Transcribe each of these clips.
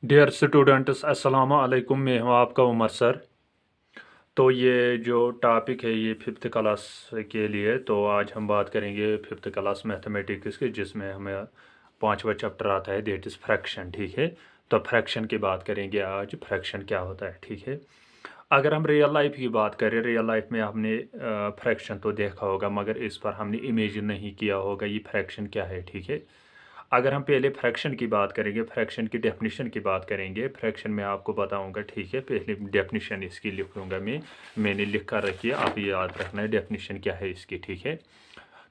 Dear students अस्सलाम वालेकुम। मैं हूँ आपका उमर सर। तो ये जो टॉपिक है ये फिफ्थ क्लास के लिए, तो आज हम बात करेंगे फिफ्थ क्लास मैथमेटिक्स की, जिसमें हमें पांचवा चैप्टर आता है, दैट इज़ फ्रैक्शन। ठीक है, तो फ्रैक्शन की बात करेंगे आज। फ्रैक्शन क्या होता है, ठीक है। अगर हम रियल लाइफ की बात करें, रियल लाइफ में हमने फ्रैक्शन तो देखा होगा, मगर इस पर हमने इमेजिन नहीं किया होगा ये फ्रैक्शन क्या है, ठीक है। अगर हम पहले फ्रैक्शन की बात करेंगे, फ्रैक्शन की डेफिनेशन की बात करेंगे, फ्रैक्शन में आपको बताऊंगा, ठीक है। पहले डेफिनेशन इसकी लिख लूँगा मैंने लिख कर रखी है, आप याद रखना है डेफिनेशन क्या है इसकी, ठीक है।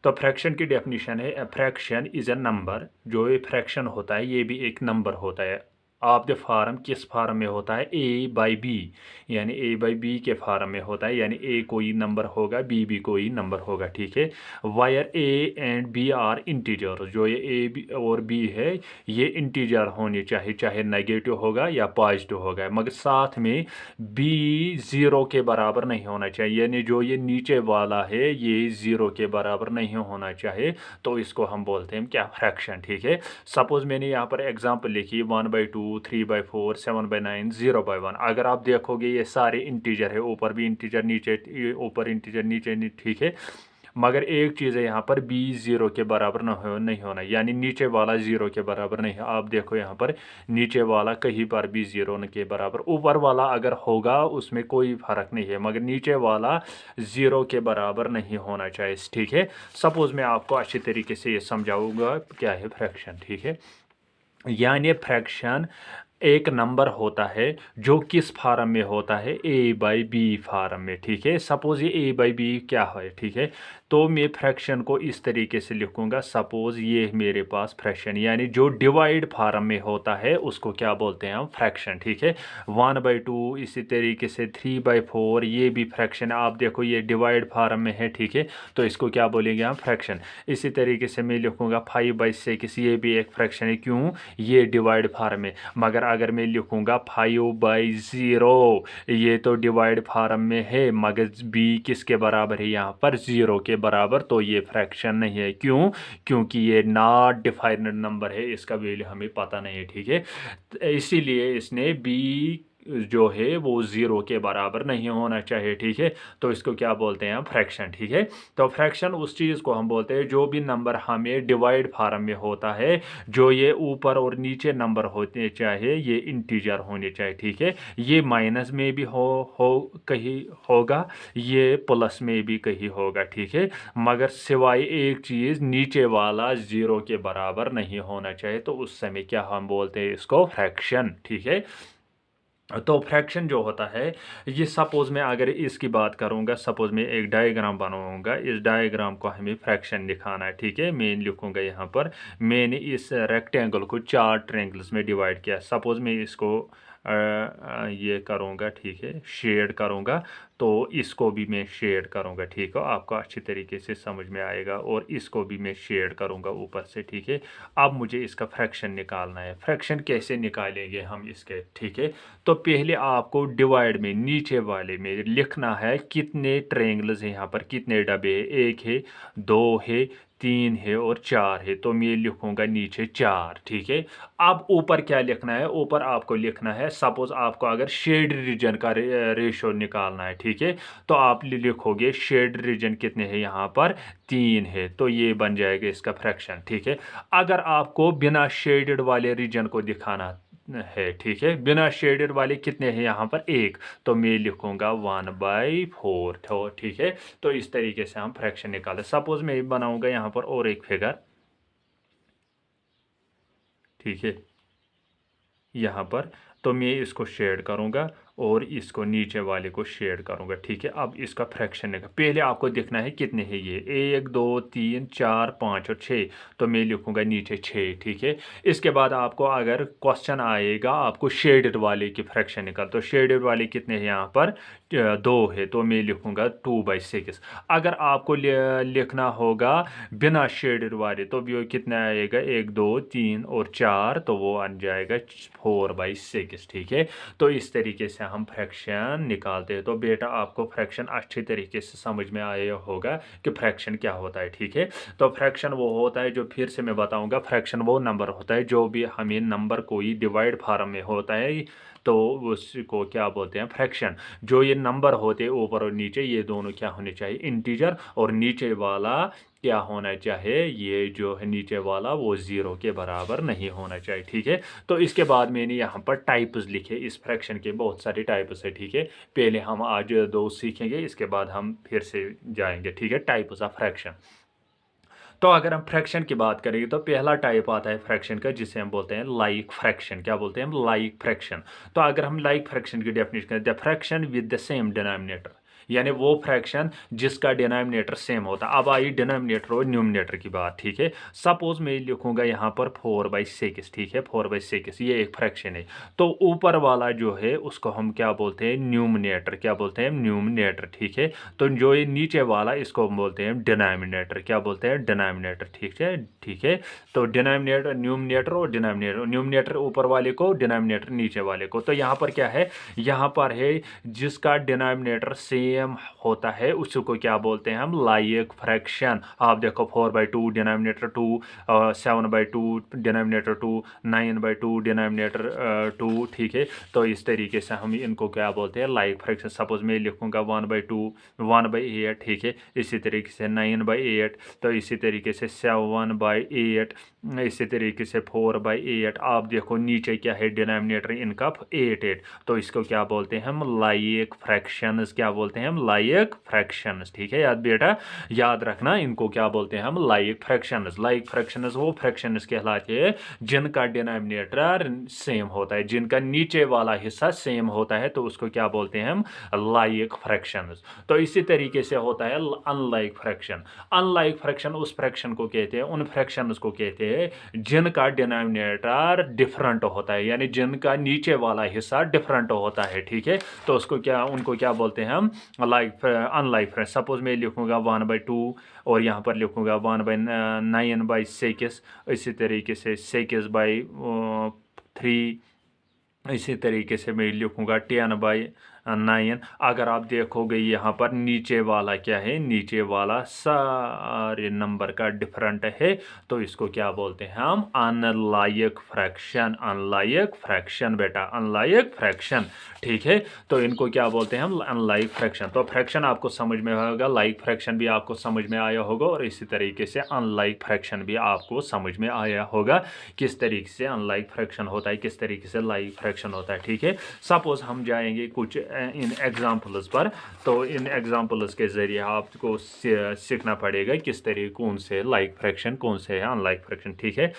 तो फ्रैक्शन की डेफिनेशन है, a fraction is a number. जो ये फ्रैक्शन होता है ये भी एक नंबर होता है। ऑफ द फार्म, किस फार्म में होता है, ए बाई बी, यानी ए बाई बी के फार्म में होता है, यानी ए कोई नंबर होगा, बी भी कोई नंबर होगा, ठीक है। Where a and b are integer, जो ये ए बी और बी है ये इंटीजर होने चाहिए, चाहे नेगेटिव होगा या पॉजिटिव होगा, मगर साथ में बी ज़ीरो के बराबर नहीं होना चाहिए, यानी जो ये नीचे वाला है ये ज़ीरो के बराबर नहीं होना चाहिए। तो इसको हम बोलते हैं क्या, फ्रैक्शन, ठीक है। सपोज मैंने यहाँ पर एग्जांपल लिखी 1/2, 3/4, 7/9, 0/1। अगर आप देखोगे ये सारे इंटीजर है, ऊपर भी इंटीजर, नीचे ऊपर इंटीजर, नीचे ठीक है। मगर एक चीज़ है यहाँ पर, बी ज़ीरो के बराबर नहीं होना, यानी नीचे वाला ज़ीरो के बराबर नहीं है। आप देखो यहाँ पर नीचे वाला कहीं पर भी ज़ीरो के बराबर, ऊपर वाला अगर होगा उसमें कोई फ़र्क नहीं है, मगर नीचे वाला ज़ीरो के बराबर नहीं होना चाहिए, ठीक है। सपोज़ मैं आपको अच्छी तरीके से ये समझाऊंगा क्या है फ्रैक्शन, ठीक है। यानी फ्रैक्शन एक नंबर होता है जो किस फार्म में होता है, ए बाई बी फार्म में, ठीक है। सपोज ये ए बाई बी क्या है, ठीक है। तो मैं फ्रैक्शन को इस तरीके से लिखूंगा, सपोज ये मेरे पास फ्रैक्शन, यानी जो डिवाइड फार्म में होता है उसको क्या बोलते हैं हम, फ्रैक्शन, ठीक है। 1/2, इसी तरीके से 3/4, ये भी फ्रैक्शन, आप देखो ये डिवाइड फार्म में है, ठीक है। तो इसको क्या बोलेंगे हम, फ्रैक्शन। इसी तरीके से मैं लिखूंगा 5/6, ये भी एक फ्रैक्शन है, क्यों, ये डिवाइड फार्म में। मगर अगर मैं लिखूंगा 5/0, ये तो डिवाइड फार्म में है, मगर बी किसके बराबर है यहाँ पर, ज़ीरो के बराबर, तो ये फ्रैक्शन नहीं है, क्यों, क्योंकि ये नॉट डिफाइनेड नंबर है, इसका वैल्यू हमें पता नहीं है, ठीक है। इसीलिए इसने बी जो है वो ज़ीरो के बराबर नहीं होना चाहिए, ठीक है। तो इसको क्या बोलते हैं हम, फ्रैक्शन, ठीक है। तो फ्रैक्शन उस चीज़ को हम बोलते हैं जो भी नंबर हमें डिवाइड फार्म में होता है, जो ये ऊपर और नीचे नंबर होते चाहिए ये इंटीजर होने चाहिए, ठीक है। ये माइनस में भी हो कहीं होगा, ये प्लस में भी कहीं होगा, ठीक है। मगर सिवाय एक चीज़, नीचे वाला ज़ीरो के बराबर नहीं होना चाहिए, तो उस समय क्या हम बोलते हैं इसको, फ्रैक्शन, ठीक है। तो फ्रैक्शन जो होता है ये, सपोज मैं अगर इसकी बात करूंगा, सपोज मैं एक डायग्राम बनाऊंगा, इस डायग्राम को हमें फ्रैक्शन दिखाना है, ठीक है। मैं लिखूंगा यहाँ पर, मैंने इस रेक्टेंगल को 4 ट्रेंगल्स में डिवाइड किया। सपोज मैं इसको ये करूँगा, ठीक है, शेड करूँगा। तो इसको भी मैं शेड करूँगा, ठीक है, आपको अच्छी तरीके से समझ में आएगा। और इसको भी मैं शेड करूँगा ऊपर से, ठीक है। अब मुझे इसका फ्रैक्शन निकालना है। फ्रैक्शन कैसे निकालेंगे हम इसके, ठीक है। तो पहले आपको डिवाइड में नीचे वाले में लिखना है कितने ट्रायंगल्स हैं यहाँ पर, कितने डब्बे हैं, एक है, दो है, तीन है और चार है। तो मैं लिखूंगा नीचे 4, ठीक है। अब ऊपर क्या लिखना है, ऊपर आपको लिखना है, सपोज आपको अगर शेड रीजन का रेशो निकालना है, ठीक है। तो आप लिखोगे शेड रीजन कितने हैं यहाँ पर, 3 है, तो ये बन जाएगा इसका फ्रैक्शन, ठीक है। अगर आपको बिना शेडेड वाले रीजन को दिखाना है, ठीक है, बिना शेडेड वाले कितने हैं यहाँ पर, एक, तो मैं लिखूंगा 1/4, तो ठीक है। तो इस तरीके से हम फ्रैक्शन निकालें। सपोज मैं बनाऊंगा यहाँ पर और एक फिगर, ठीक है, यहाँ पर। तो मैं इसको शेड करूँगा और इसको नीचे वाले को शेड करूँगा, ठीक है। अब इसका फ्रैक्शन निकाल, पहले आपको देखना है कितने हैं ये, 1 2 3 4 5 और 6। तो मैं लिखूँगा नीचे 6, ठीक है। इसके बाद आपको अगर क्वेश्चन आएगा आपको शेडेड वाले की फ्रैक्शन निकाल, तो शेडेड वाले कितने हैं यहाँ पर, 2 है, तो मैं लिखूँगा 2/6। अगर आपको लिखना होगा बिना शेडेड वाले, तो भी वो कितना आएगा, 1 2 3 और 4, तो वो बन जाएगा 4/6, 6। ठीक है, तो इस तरीके से हम फ्रैक्शन निकालते हैं। तो बेटा आपको फ्रैक्शन अच्छी तरीके से समझ में आया होगा कि फ्रैक्शन क्या होता है। ठीक है, तो फ्रैक्शन वो होता है, जो फिर से मैं बताऊंगा, फ्रैक्शन वो नंबर होता है जो भी हमें नंबर कोई डिवाइड फॉर्म में होता है तो उसको क्या बोलते हैं, फ्रैक्शन। जो ये नंबर होते हैं ऊपर और नीचे, ये दोनों क्या होने चाहिए, इंटीजर, और नीचे वाला क्या होना चाहिए, ये जो है नीचे वाला वो 0 के बराबर नहीं होना चाहिए। ठीक है, तो इसके बाद मैंने यहाँ पर टाइप्स लिखे, इस फ्रैक्शन के बहुत सारे टाइप्स है। ठीक है, पहले हम आज दो सीखेंगे, इसके बाद हम फिर से जाएंगे। ठीक है, टाइप्स ऑफ फ्रैक्शन। तो अगर हम फ्रैक्शन की बात करेंगे तो पहला टाइप आता है फ्रैक्शन का, जिसे हम बोलते हैं लाइक फ्रैक्शन। क्या बोलते हैं हम, लाइक फ्रैक्शन। तो अगर हम लाइक फ्रैक्शन की डेफिनेशन करें, the fraction with the same denominator, यानी वो फ्रैक्शन जिसका डिनोमिनेटर सेम होता है। अब आई डिनोमिनेटर और न्यूमिनेटर की बात। ठीक है, सपोज मैं लिखूंगा यहाँ पर 4/6। ठीक है, 4/6 ये एक फ्रैक्शन है। तो ऊपर वाला जो है उसको हम क्या बोलते हैं, न्यूमिनेटर। क्या बोलते हैं, न्यूमिनेटर। ठीक है, तो जो ये नीचे वाला, इसको हम बोलते हैं डिनोमिनेटर। क्या बोलते हैं, डिनोमिनेटर। ठीक है, ठीक है, तो डिनोमिनेटर, न्यूमिनेटर और डिनोमिनेटर, न्यूमिनेटर ऊपर वाले को, डिनोमिनेटर नीचे वाले को। तो यहाँ पर क्या है, यहाँ पर है जिसका डिनोमिनेटर सेम होता है उसको क्या बोलते हैं हम, लाइक फ्रैक्शन। आप देखो 4/2 डिनोमिनेटर 2, 7/2 डिनोमिनेटर 2, 9/2 डिनोमिनेटर 2। ठीक है, तो इस तरीके से हम इनको क्या बोलते हैं, लाइक फ्रैक्शन। सपोज मैं लिखूंगा 1/2, 1/8। ठीक है, इसी तरीके से 9/8, तो इसी तरीके से 7/8, इसी तरीके से 4/8। आप देखो नीचे क्या है, डिनोमिनेटर इनका 8, तो इसको क्या बोलते हैं हम, लाइक फ्रैक्शंस। क्या बोलते हैं हम, लाइक फ्रैक्शंस। ठीक है, याद बेटा, याद रखना, इनको क्या बोलते हैं हम, लाइक फ्रैक्शंस। लाइक फ्रैक्शंस वो फ्रैक्शंस कहलाते हैं जिनका डिनोमिनेटर सेम होता है, जिनका नीचे वाला हिस्सा सेम होता है, तो उसको क्या बोलते हैं हम, लाइक फ्रैक्शंस। तो इसी तरीके से होता है अनलाइक फ्रैक्शन। अनलाइक फ्रैक्शन उस फ्रैक्शन को कहते हैं, उन फ्रैक्शंस को कहते हैं जिनका डिनोमिनेटर डिफरेंट होता है, यानी जिनका नीचे वाला हिस्सा डिफरेंट होता है। ठीक है, तो उसको क्या, उनको क्या बोलते हैं हम, लाइक अनलाइक फ्रैक्शन। सपोज मैं लिखूंगा 1/2 और यहाँ पर लिखूंगा 1/9/6, इसी तरीके से 6/3, इसी तरीके से मैं लिखूंगा 10/9। अगर आप देखोगे यहाँ पर नीचे वाला क्या है, नीचे वाला सारे नंबर का डिफरेंट है, तो इसको क्या बोलते हैं हम, अनलाइक फ्रैक्शन। अनलाइक फ्रैक्शन बेटा, अनलाइक फ्रैक्शन। ठीक है, तो इनको क्या बोलते हैं हम, अनलाइक फ्रैक्शन। तो फ्रैक्शन आपको समझ में होगा, लाइक फ्रैक्शन भी आपको समझ में आया होगा, और इसी तरीके से अनलाइक फ्रैक्शन भी आपको समझ में आया होगा, किस तरीके से अनलाइक फ्रैक्शन होता है, किस तरीके से लाइक फ्रैक्शन होता है। ठीक है, सपोज हम जाएंगे कुछ इन एग्जाम्पल्स पर, तो इन एग्जाम्पल्स के ज़रिए आपको सीखना पड़ेगा किस तरीके, कौन से लाइक फ्रैक्शन, कौन से है अनलाइक फ्रैक्शन। ठीक है,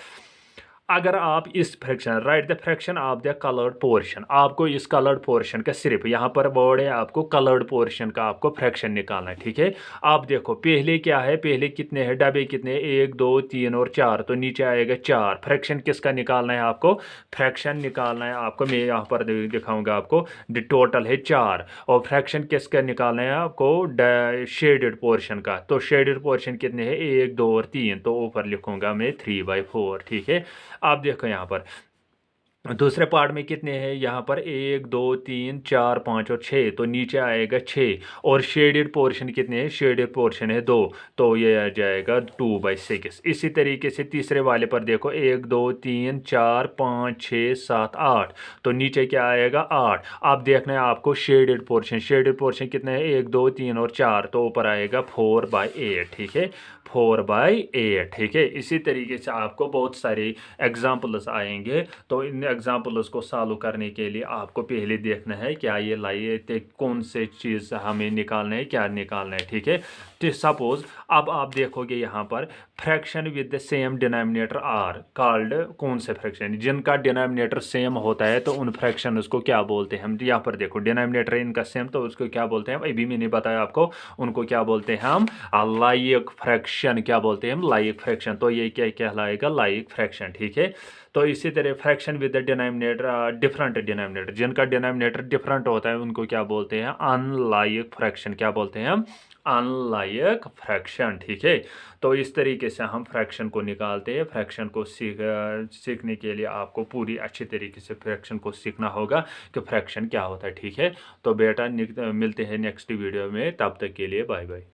अगर आप इस fraction, right the fraction of the coloured portion, आपको इस कलर्ड पोर्शन का, सिर्फ यहाँ पर वर्ड है, आपको कलर्ड पोर्शन का आपको फ्रैक्शन निकालना है। ठीक है, आप देखो पहले क्या है, पहले कितने हैं डबे, कितने, 1 2 3 और 4, तो नीचे आएगा 4। फ्रैक्शन किसका निकालना है आपको, फ्रैक्शन निकालना है आपको, मैं यहाँ पर दिखाऊंगा आपको, टोटल है 4। और फ्रैक्शन किसका निकालना है आपको, शेडेड पोर्शन का। तो शेडेड पोर्शन कितने हैं, 1 2 और 3, तो ऊपर लिखूंगा मैं 3/4। ठीक है, आप देखो यहाँ पर दूसरे पार्ट में कितने हैं, यहाँ पर 1 2 3 4 5 और 6, तो नीचे आएगा 6। और शेडेड पोर्शन कितने हैं, शेडेड पोर्शन है 2, तो ये आ जाएगा 2/6। इसी तरीके से तीसरे वाले पर देखो, 1 2 3 4 5 6 7 8, तो नीचे क्या आएगा, 8। आप देखना है आपको शेडेड पोर्शन, शेडेड पोर्शन कितने हैं, 1 2 3 और 4, तो ऊपर आएगा 4/8। ठीक है, 4/8। ठीक है, इसी तरीके से आपको बहुत सारे एग्जाम्पल्स आएंगे, तो इन एग्जाम्पल्स को सॉल्व करने के लिए आपको पहले देखना है क्या ये लाइए, कौन से चीज़ हमें निकालना है, क्या निकालना है। ठीक है, तो सपोज अब आप देखोगे यहाँ पर fraction with the same denominator are called, कौन से फ्रैक्शन, जिनका डिनोमिनेटर सेम होता है तो उन फ्रैक्शन उसको क्या बोलते हैं हम, यहाँ पर देखो डिनोमिनेटर इनका सेम, तो उसको क्या बोलते हैं, अभी मैंने बताया आपको, उनको क्या बोलते हैं हम, लाइक फ्रैक्शन। क्या बोलते हैं हम, लाइक फ्रैक्शन। तो ये क्या कहलाएगा, लाइक फ्रैक्शन। ठीक है, तो इसी तरह fraction with the denominator, different denominator, जिनका डिनोमिनेटर डिफरेंट होता है उनको क्या बोलते हैं, अनलाइक फ्रैक्शन। क्या बोलते हैं हम, अनलाइक फ्रैक्शन, ठीक है। तो इस तरीके से हम फ्रैक्शन को निकालते हैं। फ्रैक्शन को सीखने के लिए आपको पूरी अच्छी तरीके से फ्रैक्शन को सीखना होगा कि फ्रैक्शन क्या होता है, ठीक है। तो बेटा मिलते हैं नेक्स्ट वीडियो में, तब तक के लिए बाय बाय।